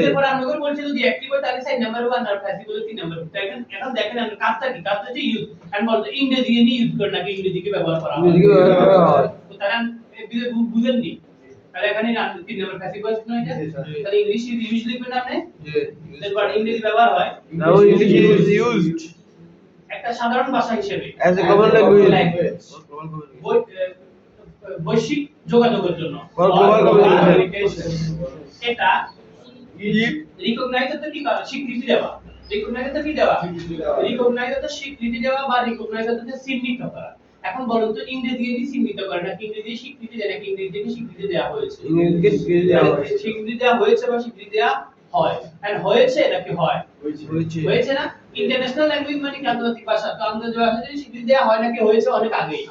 এর পর আমরা করে বলছি যদি অ্যাক্টিভ হয় তাহলে 4 নাম্বার 1 আর প্যাসিভ হলো 3 নাম্বার। তাই এখন দেখেন আমরা কাজটা কি কাজটা হচ্ছে ইউজ এন্ড বলতে ইংরেজি নিয়ে ইউজ করে নাকি ইংরেজিকে ব্যবহার করা হয়। ইংরেজিকে ব্যবহার করা হয়। তো তারা বুঝেননি তাহলে এখানে 3 নাম্বার প্যাসিভ ভয়েস নয় এটা তাহলে ইংলিশ লিখবেন না আপনি এরপর ইংরেজি ব্যবহার হয়। now English is used একটা সাধারণ ভাষা হিসেবে as a common language. বৈশ্বিক যোগাযোগের জন্য For global communication. এটা If রিকগনাইজ হতে কি করা স্বীকৃতি দেওয়া রিকগনাইজ হতে কি দেওয়া রিকগনাইজ হতে স্বীকৃতি দেওয়া বা রিকগনাইজ হতে চিহ্নিত করা। এখন বলুন তো ইংরেজি দিয়ে চিহ্নিত করে নাকি ইংরেজি স্বীকৃতি দেয় নাকি ইংরেজি স্বীকৃতি দেওয়া হয়েছে ইংরেজিকে স্বীকৃতি দেওয়া হয়েছে। স্বীকৃতি দেওয়া হয়েছে বা স্বীকৃতি দেওয়া হয় এন্ড হয়েছে নাকি হয় হয়েছে। হয়েছে না ইন্টারন্যাশনাল ল্যাঙ্গুয়েজ মানে কি আন্তর্জাতিক ভাষা তো আন্তর্জাতিক ভাষা যদি স্বীকৃতি দেওয়া হয় নাকি হয়েছে অনেক আগেই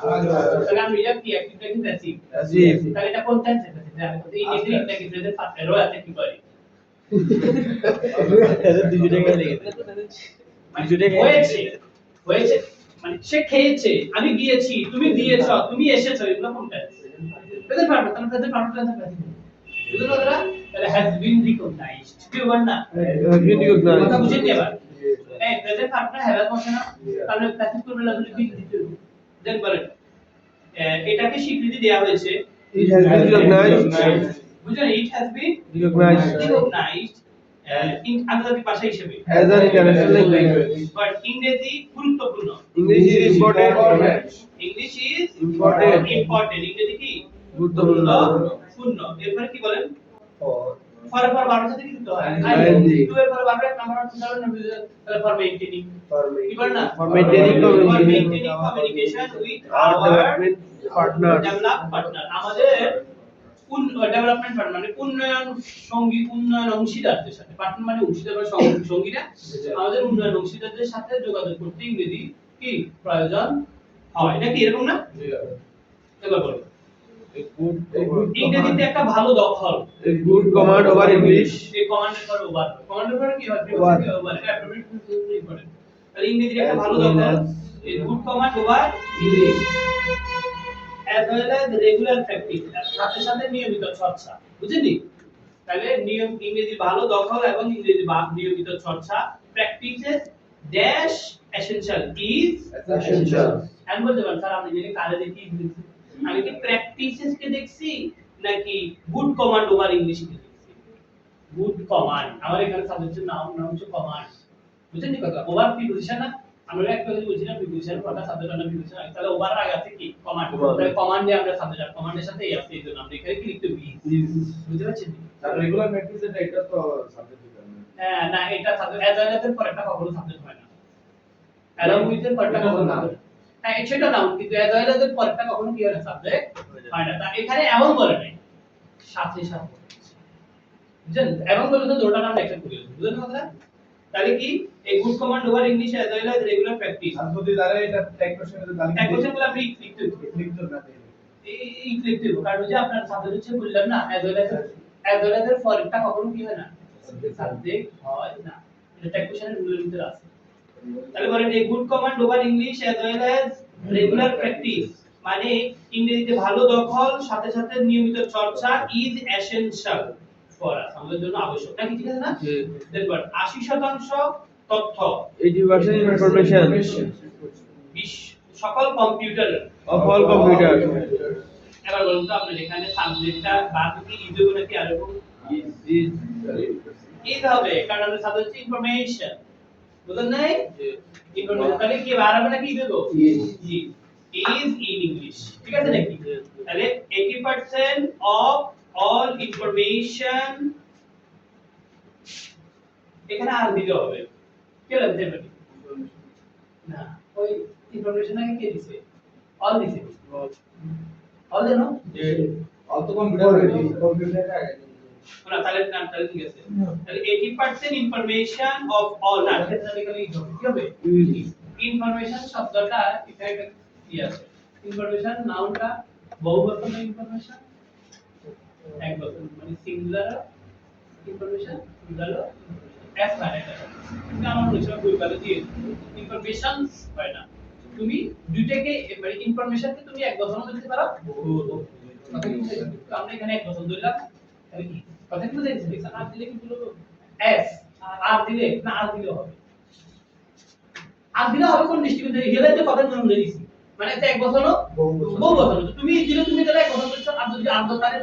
তাহলে আমি এটা কি অ্যাক্টিভ নাকি প্যাসিভ Passive. তাহলে এটা কোন টেন্স আছে জানেন তো এই নেগেটিভ নাকি প্রেজেন্ট পার্ট এরো আছে কি করে হয়েছে হয়েছে মানে সে খেয়েছে আমি গিয়েছি তুমি দিয়েছো তুমি এসেছো এগুলো কোনটা প্রেজেন্ট পার্ট তাহলে প্রেজেন্ট পার্ট টেন্স আছে বুঝলেন আপনারা তাহলে হ্যাজ বিন রিকগনাইজড কি বল না Has been recognized. কথা বুঝেন নি এবার এই প্রেজেন্ট পার্টনার হ্যাভ বসে না তাহলে প্যাসিভ করবে লাগলে বিন দিতে দেন বলেন এটাকে স্বীকৃতি দেওয়া হয়েছে It has been recognized. বুঝলেন it has been Recognized recognized in আন্তর্জাতিক ভাষা হিসেবে as an international language. But ইংরেজি গুরুত্বপূর্ণ English is important. English is Important. Important ইংরেজি কি গুরুত্বপূর্ণ। পূর্ণ এরপরে কি বলেন ফর বারবার সাথে কি দিতে হয় ING. টু এর পর বারবার নাম্বার অফ ধরনের তাহলে ফর মেইনটেইনিং কি বলেন না For maintaining communication with our our development partners. Develop partner আমাদের ডেভেলপমেন্ট পার্টনার মানে উন্নয়ন সঙ্গী উন্নয়ন অংশীদারদের সাথে পার্টনার মানে অংশীদার বা সঙ্গীরা আমাদের উন্নয়ন অংশীদারদের সাথে যোগাযোগ করতে ইংরেজি কি প্রয়োজন হয় নাকি এরকম না এবার বলো ইংরেজিতে একটা ভালো দখল A good command over English. এই কমান্ডের পর ওভার কমান্ডের পর কি হয় Over. ওভার ইম্পর্টেন্ট তাহলে ইংরেজির একটা ভালো দখল এই good command over English as well as regular practice সাথে সাথে নিয়মিত চর্চা বুঝেননি তাহলে নিয়ম ইংরেজি ভালো দখল এবং ইংরেজি নিয়মিত চর্চা practices dash essential is Essential. আমি বলতে পারেন স্যার আপনি যদি কালে দেখি আমি কি প্র্যাকটিসেস কে দেখছি নাকি গুড কমান্ড ওভার ইংলিশ কে দেখছি গুড কমান্ড আমার এখানে সাবজেক্টের নাম হচ্ছে কমান্ড বুঝেননি কথা ওভার প্রিপোজিশন না আমরা একটা কথা বলছিলাম প্রিপোজিশন কথা সাবজেক্ট না প্রিপোজিশন তাহলে ওভার আগে আছে কি কমান্ড তাহলে কমান্ডে আমরা সাবজেক্ট কমান্ডের সাথে আছে এই জন্য আমরা এখানে কি লিখতে বুঝতে পারছেন রেগুলার প্র্যাকটিস এটা তো সাবজেক্ট দিতে হবে হ্যাঁ না এটা সাবজেক্ট অ্যাজ পর একটা কখনো সাবজেক্ট হয় না অ্যালং উইথ এর পরটা কখনো না হ্যাঁ সেটা নাও কিন্তু অ্যাজ এর পরটা কখনো কি হয় না সাবজেক্ট হয় না তা এখানে এমন বলে নাই সাথে সাথে বুঝছেন এমন বলে তো দুটো নাম একসাথে করে বুঝলেন কথা তাহলে কি এই good command over English as well as regular practice আর যদি দাঁড়ায় এটা ট্যাগ কোশ্চেন এর দাঁড়ায় এক কোশ্চেন গুলো আপনি লিখতে লিখতে না এই লিখতে কারণ যে আপনার সাবজেক্ট হচ্ছে বললাম না অ্যাজ ওয়েল অ্যাজ এর পরটা কখনো কি হয় না সাবজেক্ট হয় না এটা ট্যাগ কোশ্চেনের রুলের ভিতরে আছে তাহলে বলেন এই good command over English as well as regular practice মানে ইংরেজিতে ভালো দখল সাথে সাথে নিয়মিত চর্চা ইজ এসেনশিয়াল ফর আস আমাদের জন্য আবশ্যক নাকি ঠিক আছে না দেখবেন 80% তথ্য 80% information সকল কম্পিউটার of all computers. এবার বলুন তো আপনার এখানে সাবজেক্টটা বাদ কি ইজ হবে নাকি আর এরকম Is ইজ হবে কারণ আমাদের সাবজেক্ট হচ্ছে ইনফরমেশন বুঝলেন নাই ইনফরমেশন তাহলে কি বার হবে নাকি ইজ দেবো is in English ঠিক আছে নাকি তাহলে 80% of all information এখানে আর দিতে হবে কে লাগবে নাকি না ওই ইনফরমেশন আগে কে দিছে all দিছে all জানো অত কম্পিউটার আগে না তাহলে ঠিক আছে তাহলে 80% ইনফরমেশন অফ অল না টেকনিক্যালি কি হবে ইনফরমেশন শব্দটা এটা কি আছে ইনফরমেশন নাউনটা বহুবচন ইনফরমেশন এক বছর মানে সিঙ্গুলার ইনফরমেশন প্লুরাল এস মানে তুমি আমার পরিচয় বই বলে দিয়ে ইনফরমেশন হয় না তুমি দুইটাকে মানে ইনফরমেশনকে তুমি এক বছর মধ্যে দিতে পারো কথা কি বুঝাইছি? তো আমরা এখানে এক বছর ধরলাম তাহলে কি কথা কি বুঝাইছি দেখছেন আর দিলে কি বলবো এস আর দিলে না আর দিলে হবে আর দিলে হবে কোন দৃষ্টিকোণ থেকে হেলে যে কথা জন্য দিছি মানে এটা এক বছর বহু বছর তো তুমি দিলে তুমি তাহলে এক বছর করছো আর যদি আর দরকারে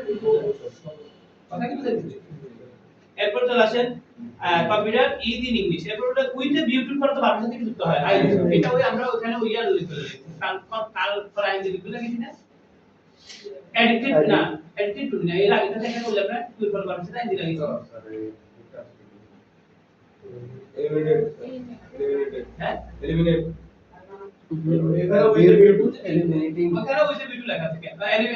কথা কি বুঝাইছি এরপর চলে আসেন কম্পিউটার ইজ ইন ইংলিশ এরপর ওটা উইথ এ বিউটিফুল পর তো ভার্বের সাথে যুক্ত হয় আই এটা ওই আমরা ওখানে ওই আর লিখে দিই কাল ফর আই লিখে দিই না এডিটেড না এডিটেড না এর আগে থেকে বললে আমরা বিউটিফুল ভার্বের সাথে আই দিই লাগি হ্যাঁ এলিমিনেট ওখানে ওই যে বিউটি লেখা থাকে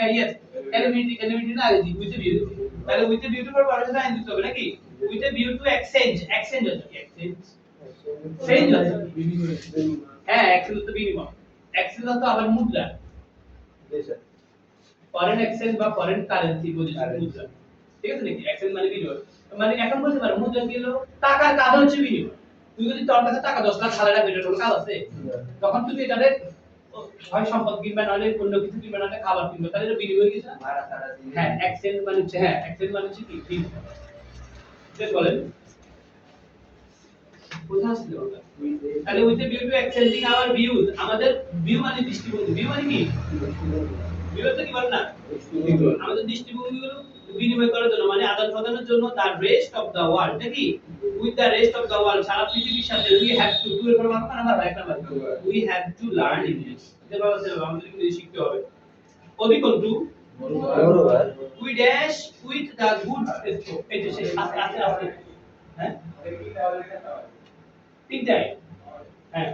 ইয়েস এলিমিনেট না আগে উইথ এ বিউটি তাহলে উইথ এ বিউটি পর ভার্বের সাথে আই দিতে হবে নাকি with a view to exchange exchange হচ্ছে কি এক্সচেঞ্জ চেঞ্জ হচ্ছে হ্যাঁ এক্সচেঞ্জ তো বিনিময় এক্সচেঞ্জ তো আবার মুদ্রা ফরেন এক্সচেঞ্জ বা ফরেন কারেন্সি পজিশন মুদ্রা ঠিক আছে নাকি এক্সচেঞ্জ মানে বিনিময় মানে এখন বলতে পারো মুদ্রা কি হলো টাকার কাজ হচ্ছে বিনিময় তুই যদি তোর কাছে টাকা 10 লাখ সারা রাখবি এটা কোনো কাজ আছে তখন তুমি এটারে হয় সম্পদ কিনবে নাহলে অন্য কিছু কিনবে নাহলে খাবার কিনবে তাহলে এটা বিনিময় কিছু না হ্যাঁ এক্সচেঞ্জ মানে হচ্ছে কি বিনিময় বেশ বলেন কোথা আসলে ওটা তাহলে with a view two exchanging hour views আমাদের ভিউ মানে দৃষ্টিভঙ্গি ভিউ মানে কি ভিউ তো কি বল না আমাদের দৃষ্টিভঙ্গিগুলো বিনিময় করার জন্য মানে আদান প্রদানের জন্য the rest of the world নাকি with the rest of the world সারা পৃথিবীর সাথে উই হ্যাভ টু ডু এর পর নাম্বার এক number we have to learn English এটা বাবা আমাদের ইংলিশ শিখতে হবে অধিকন two we dash with the good stroke এই যে আস্তে আস্তে আস্তে হ্যাঁ তিনটাই হ্যাঁ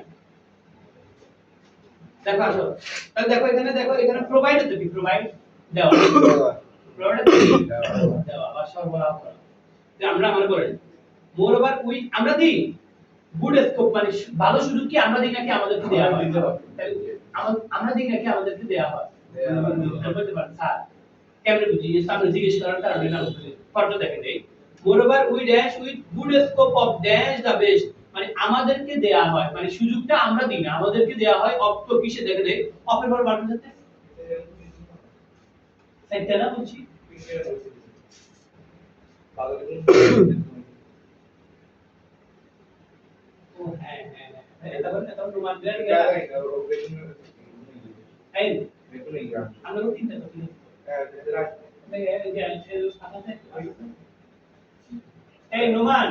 দেখো আসো তাহলে দেখো এখানে প্রোভাইড হচ্ছে কি প্রোভাইড দেওয়া প্রোভাইড দেওয়া বা সরবরাহ করা যে আমরা মনে করেন মোর ওভার উই আমরা দিই গুড স্কোপ মানে ভালো সুযোগ কি আমরা দিই নাকি আমাদেরকে দেয়া হয় তাহলে আমরা দিই নাকি আমাদেরকে দেয়া হয় আমরা বলতে পারি স্যার কেমনে বুঝি সামনে জিজ্ঞেস করার কারণে না ফটো দেখে দেই moreover we dash with good scope of dash the best মানে আমাদেরকে দেয়া হয় মানে সুযোগটা আমরা দিই না আমাদেরকে দেয়া হয় অফ তো কিসে দেখে দেই অফের পর বাড়তে যাচ্ছে সাইডটা না বলছি ও হ্যাঁ এটা রোমান বিরাট এই আমরা তো তিনটা তো এই নোমান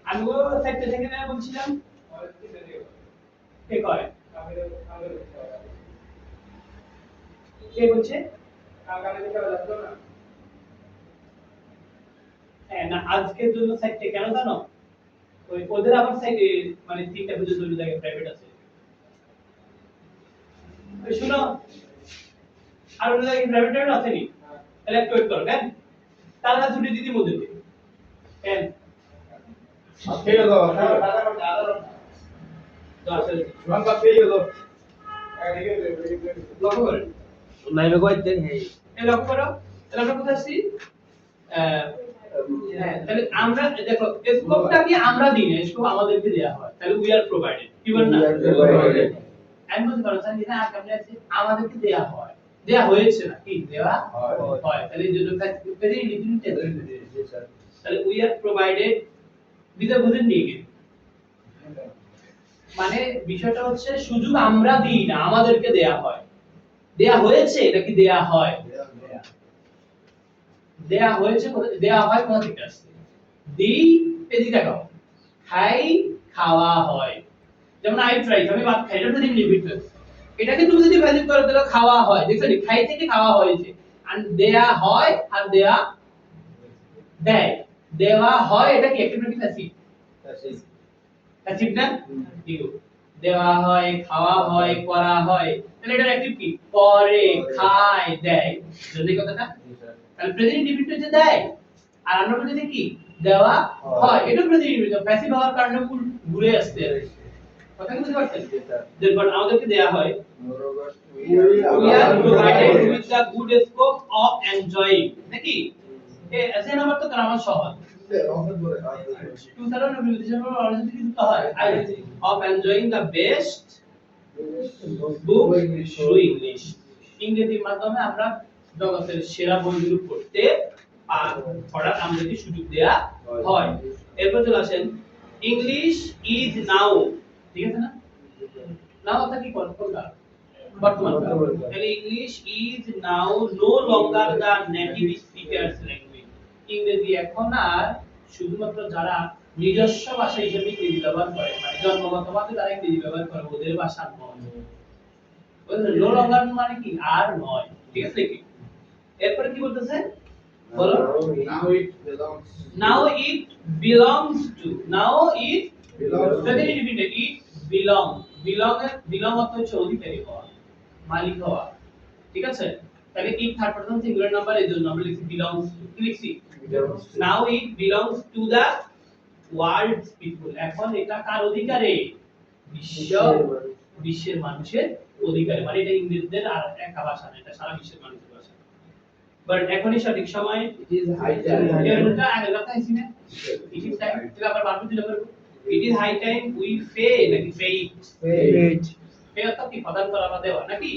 আমি ও সাইডটা থেকে না বলছিলাম কে কয় কে বলছে হ্যাঁ না আজকের জন্য সাইডটা কেন জানো ওই ওদের আবার সাইডে মানে তিনটা পর্যন্ত দুটো জায়গায় প্রাইভেট আছে ওই শুনো আর ওদের জায়গায় প্রাইভেট আছে নি তাহলে একটু ওয়েট করো কেন তারা ছুটি দিদি মধ্যে কেন ঠিক আছে লক্ষ্য করেন নাইবে কইতেন হে এই লক্ষ্য করো তাহলে আমরা কোথায় আসছি হ্যাঁ তাহলে আমরা দেখো স্কোপটা কি আমরা দিই না স্কোপ আমাদেরকে দেয়া হয় তাহলে উই আর প্রোভাইডেড কি বল না আমি বলতে পারো স্যার এটা কেমন আছে আমাদেরকে দেয়া হয় দেয়া হয়েছে না কি দেওয়া হয় তাহলে এই জন্য প্রেজেন্ট ইনডিফিনিট তাহলে উই আর প্রোভাইডেড দিতে বুঝেন নি মানে বিষয়টা হচ্ছে সুযোগ আমরা দিই না আমাদেরকে দেয়া হয় দেয়া হয়েছে নাকি দেয়া হয় দেয়া হয়েছে দেয়া হয় কোথা থেকে আসছে দিই পেজি দেখাও খাই খাওয়া হয় যেমন আই ট্রাই আমি ভাত খাই এটা তো লিমিট এটাকে তুমি যদি ভ্যালু করো তাহলে খাওয়া হয় দেখছো নি খাই থেকে খাওয়া হয়েছে আর দেয়া হয় আর দেয়া দেয় দেওয়া হয় এটা কি একটা কি প্যাসিভ প্যাসিভ না দিও দেওয়া হয় খাওয়া হয় করা হয় তাহলে এটা অ্যাক্টিভ কি করে খায় দেয় যদি কথাটা তাহলে প্রেজেন্ট ইনডিফিনিট হচ্ছে দেয় আর আমরা বলছি কি দেওয়া হয় এটা প্রেজেন্ট ইনডিফিনিট প্যাসিভ হওয়ার কারণে ঘুরে আসছে কথা কি বুঝতে পারছেন? যেরপর আমাদেরকে দেয়া হয় We we are provided with the good scope of enjoying নাকি এসে নাম্বার তো গ্রামার সহজ টু সারা নবিলিশন অলরেডি কিন্তু হয় of enjoying the best book through English ইংরেজির মাধ্যমে আমরা জগতের সেরা বইগুলো পড়তে পড়ার আমাদেরকে সুযোগ দেয়া হয় এরপর চলে আসেন ইংলিশ ইজ নাও ঠিক আছে না নাও অর্থ কি কোনটা বর্তমান তাহলে English is now no longer the native speakers language ইংরেজি এখন আর শুধুমাত্র যারা নিজস্ব ভাষা হিসেবে ইংরেজি ব্যবহার করে মানে জন্মগতভাবে যারা ইংরেজি ব্যবহার করে ওদের ভাষা নয় বুঝলেন নো লঙ্গার মানে কি আর নয় ঠিক আছে কি এরপর কি বলতেছে বলো now it belongs now it belongs to belongs যদি রিপিটেড it belong অর্থ হচ্ছে অধিকারী হওয়া মালিক হওয়া ঠিক আছে তাহলে it third person singular number এই জন্য আমরা লিখি belongs to কি লিখছি now it belongs to the world's people এখন এটা কার অধিকারে বিশ্বের মানুষের অধিকারে মানে এটা ইংরেজদের আর একটা ভাষা না এটা সারা বিশ্বের মানুষের ভাষা বাট এখনই সঠিক সময় it is high time এটা আগে কথা আইছি না it is time তাহলে আবার বারবার দিলে পারবো it is high time we pay নাকি pay অর্থ কি প্রদান করা বা দেওয়া নাকি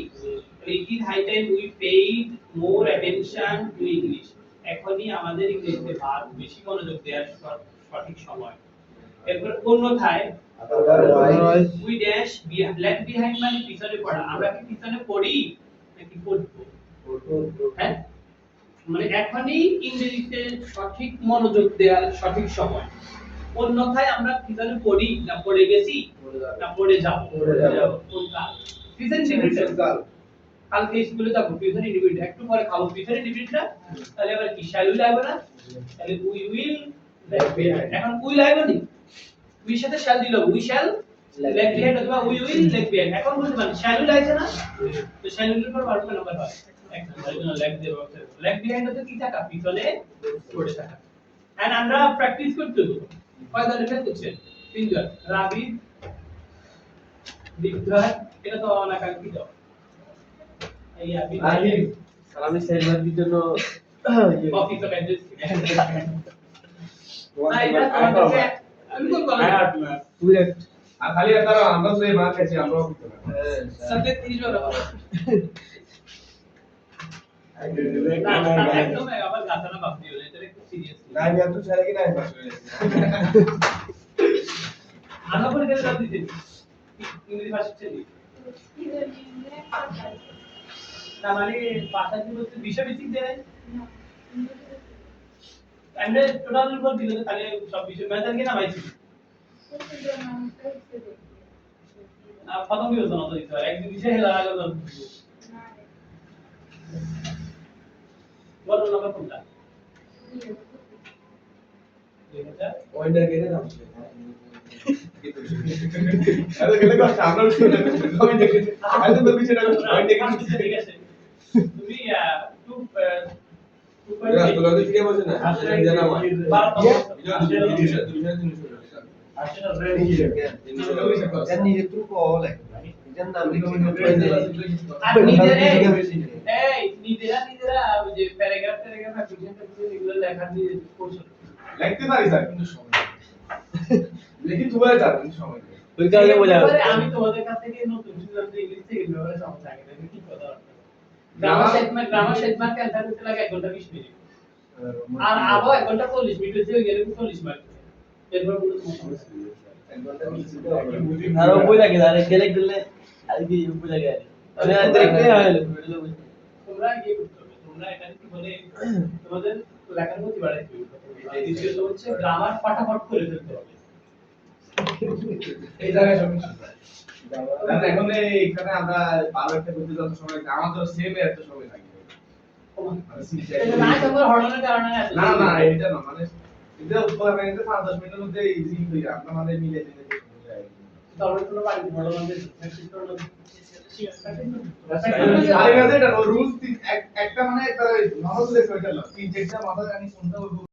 it is high time we paid more attention to English এখনই আমাদের ইংরেজিতে বেশি মনোযোগ দেওয়ার সঠিক সময় এরপর অন্যথায় we dash left behind মানে পিছনে পড়া আমরা কি পিছনে পড়ি নাকি পড়বো হ্যাঁ মানে এখনই ইংরেজিতে সঠিক মনোযোগ দেওয়ার সঠিক সময় অন্যথায় আমরা পিছনে পড়ি না পড়ে গেছি না পড়ে যাব কোন কাল পিছনে ডিভিশন কালকে স্কুলে যাব পিছনে ডিভিশন একটু পরে খাবো পিছনে ডিভিশনটা তাহলে আবার কি শ্যাল উইল আসবে না তাহলে উই উইল এখন উইল আসবে না উই সাথে শ্যাল দিল উই শ্যাল লেগ বিহাইন্ড অথবা উই উইল লেগ বিহাইন্ড এখন বুঝতে পারছেন শ্যাল উইল আসে না তো শ্যাল উইলের পর ভার্ব নাম্বার হয় এক নম্বরের জন্য লেগ দিয়ে লেগ বিহাইন্ড হচ্ছে কি থাকা পিছনে পড়ে থাকা এন্ড আমরা প্র্যাকটিস করতে হবে কয় ধরনের ফেল করছেন তিনজন রাবিদ বিদ্যার এটা তো অনাকাঙ্ক্ষিত এই আবিদ স্যার আমি সেলমানের জন্য কপি তো অ্যাড্রেস না এটা আমাদেরকে আমি কোন বললাম আর খালি একটা আমরা তো এই মার কাছে আমরাও করতে পারি সাবজেক্ট 30 বার একদম আবার গাছানা ভাব দিও এটা একটু সিরিয়াস নাই আমি তো ছেড়ে কি নাই পাস হয়ে আনা পরে গেলে দাও দিতে ইংরেজি ভাষা ছেড়ে না মানে ভাষা কি বলতে বিষয় ভিত্তিক দেয় আমরা টোটাল উপর দিলে তাহলে সব বিষয় মেজার কি না ভাইছি প্রথম কি বলতো না তো দিতে হয় একদিন বিষয় হেলা আগে বলতো বলো নাম্বার কোনটা ওইটা কেটে দাও আরে গেলে কষ্ট আমরা শুনে আমি দেখি আরে তো বিষয়টা পয়েন্ট দেখি ঠিক আছে তুমি টু রাসগুলো তো ঠিক আছে না জানা হয় আর নিজেরা যে প্যারাগ্রাফ এগুলো লেখার দিয়ে কোর্স লিখতে পারি স্যার কিন্তু সময় লিখি তুলে যাবে কিন্তু সময় ওই কারণে বলা আমি তোমাদের কাছ থেকে নতুন সিদ্ধান্ত ইংলিশ থেকে ব্যবহারে সমস্যা আগে দেখি কি কথা গ্রামার সেটমার্ক ক্যান্সার করতে লাগে 1 ঘন্টা 20 মিনিট আর আবো 1 ঘন্টা 40 মিনিট হয়ে গেলে 40 মার্ক এরপর কোনো সমস্যা নেই 1 ঘন্টা 20 আর ওই লাগে আর গেলে গেলে আর কি ওই লাগে আর আমি দেখতে হলো তোমরা কি করতে হবে তোমরা এটা কি বলে তোমাদের লেখার গতি বাড়াইতে হবে দ্বিতীয়ত হচ্ছে গ্রামার ফটাফট করে ফেলতে হবে এই জায়গায় সমস্যা দাদা এখন এইখানে আমরা ভালো একটা করতে যত সময় আমাদের সেম এত সময় লাগে এটা না তোমরা হরনের কারণে না না এটা না মানে এটা উপর মানে 5-10 মিনিটের মধ্যে ইজি হয়ে যায় আমরা মানে মিলে দিলে তাহলে তোমরা বাড়ি ভালো মানে প্র্যাকটিস করো আরে এটা রুলস একটা মানে একটা নরমাল লেখা এটা 3-4টা মাথা জানি কোনটা